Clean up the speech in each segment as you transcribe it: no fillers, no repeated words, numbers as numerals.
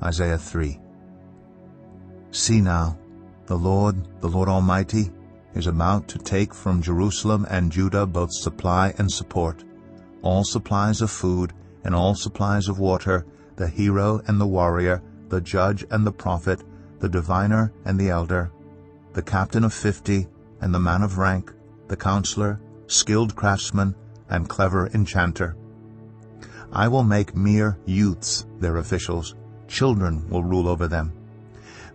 Isaiah 3. See now, the Lord Almighty, is about to take from Jerusalem and Judah both supply and support, all supplies of food and all supplies of water, the hero and the warrior, the judge and the prophet, the diviner and the elder, the captain of 50 and the man of rank, the counselor, skilled craftsman, and clever enchanter. I will make mere youths their officials. Children will rule over them.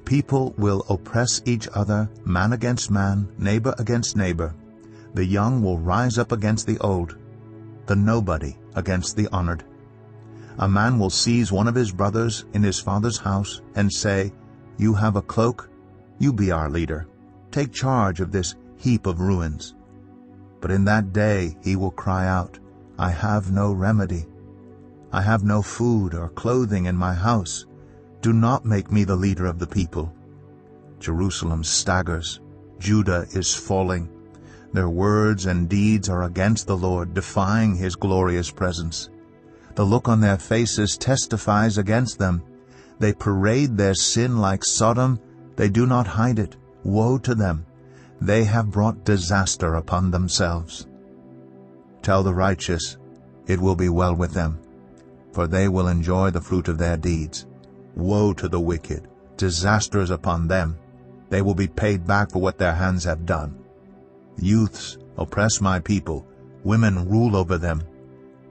People will oppress each other, man against man, neighbor against neighbor. The young will rise up against the old, the nobody against the honored. A man will seize one of his brothers in his father's house and say, You have a cloak, you be our leader. Take charge of this heap of ruins. But in that day he will cry out, I have no remedy. I have no food or clothing in my house. Do not make me the leader of the people. Jerusalem staggers. Judah is falling. Their words and deeds are against the Lord, defying his glorious presence. The look on their faces testifies against them. They parade their sin like Sodom. They do not hide it. Woe to them! They have brought disaster upon themselves. Tell the righteous, it will be well with them, for they will enjoy the fruit of their deeds. Woe to the wicked! Disaster is upon them. They will be paid back for what their hands have done. Youths oppress my people. Women rule over them.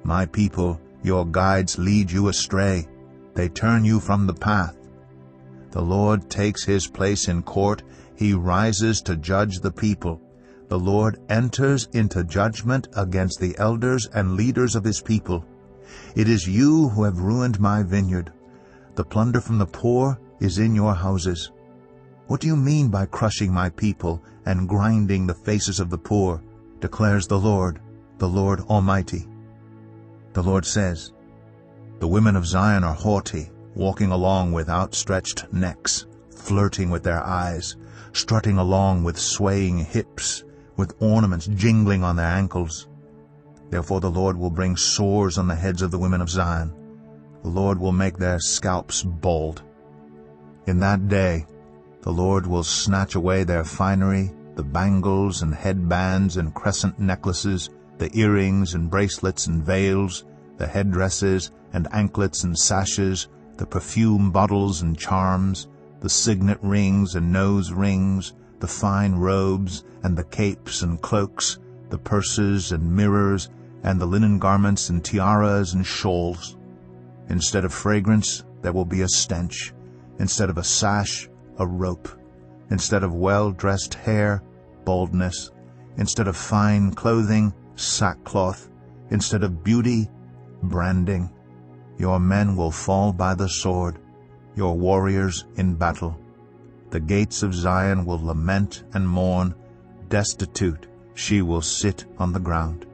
My people, your guides lead you astray. They turn you from the path. The Lord takes his place in court. He rises to judge the people. The Lord enters into judgment against the elders and leaders of his people. It is you who have ruined my vineyard. The plunder from the poor is in your houses. What do you mean by crushing my people and grinding the faces of the poor, declares the Lord Almighty. The Lord says, The women of Zion are haughty, walking along with outstretched necks, flirting with their eyes, strutting along with swaying hips, with ornaments jingling on their ankles. Therefore the Lord will bring sores on the heads of the women of Zion. The Lord will make their scalps bald. In that day the Lord will snatch away their finery, the bangles and headbands and crescent necklaces, the earrings and bracelets and veils, the headdresses and anklets and sashes, the perfume bottles and charms, the signet rings and nose rings, the fine robes and the capes and cloaks, the purses and mirrors, and the linen garments and tiaras and shawls. Instead of fragrance, there will be a stench. Instead of a sash, a rope. Instead of well-dressed hair, baldness. Instead of fine clothing, sackcloth. Instead of beauty, branding. Your men will fall by the sword, your warriors in battle. The gates of Zion will lament and mourn. Destitute, she will sit on the ground.